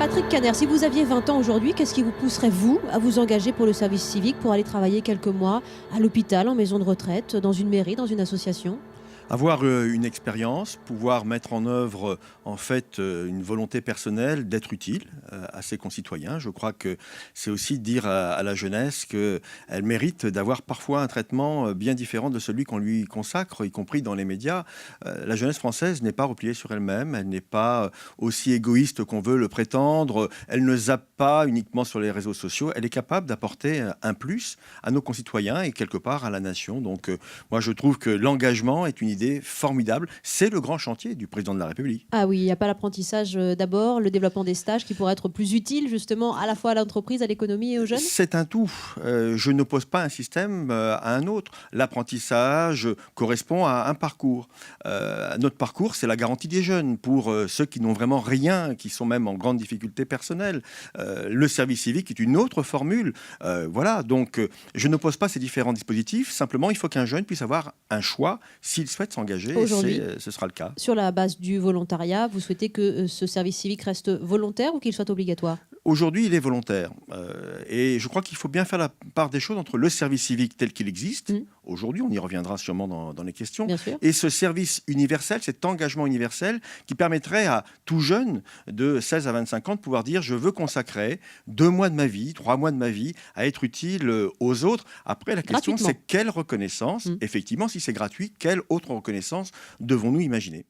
Patrick Caner, si vous aviez 20 ans aujourd'hui, qu'est-ce qui vous pousserait, vous, à vous engager pour le service civique, pour aller travailler quelques mois à l'hôpital, en maison de retraite, dans une mairie, dans une association? Avoir une expérience, pouvoir mettre en œuvre en fait une volonté personnelle d'être utile à ses concitoyens. Je crois que c'est aussi dire à la jeunesse qu'elle mérite d'avoir parfois un traitement bien différent de celui qu'on lui consacre, y compris dans les médias. La jeunesse française n'est pas repliée sur elle-même, elle n'est pas aussi égoïste qu'on veut le prétendre, elle ne zappe pas uniquement sur les réseaux sociaux, elle est capable d'apporter un plus à nos concitoyens et quelque part à la nation. Donc moi je trouve que l'engagement est une idée formidable. C'est le grand chantier du président de la République. Ah oui, il n'y a pas l'apprentissage d'abord, le développement des stages qui pourrait être plus utile justement à la fois à l'entreprise, à l'économie et aux jeunes? C'est un tout. Je n'oppose pas un système à un autre. L'apprentissage correspond à un parcours. Notre parcours, c'est la garantie des jeunes pour ceux qui n'ont vraiment rien, qui sont même en grande difficulté personnelle. Le service civique est une autre formule. Voilà, donc je n'oppose pas ces différents dispositifs. Simplement, il faut qu'un jeune puisse avoir un choix s'il souhaite s'engager. Aujourd'hui, Ce sera le cas. sur la base du volontariat, vous souhaitez que ce service civique reste volontaire ou qu'il soit obligatoire? Aujourd'hui, il est volontaire. Et je crois qu'il faut bien faire la part des choses entre le service civique tel qu'il existe. Aujourd'hui, on y reviendra sûrement dans les questions. Bien sûr. Et ce service universel, cet engagement universel qui permettrait à tout jeune de 16 à 25 ans de pouvoir dire je veux consacrer 2 mois de ma vie, 3 mois de ma vie à être utile aux autres. Après, la question, Gratuitement. c'est quelle reconnaissance, effectivement, si c'est gratuit, quelle autre reconnaissance devons-nous imaginer?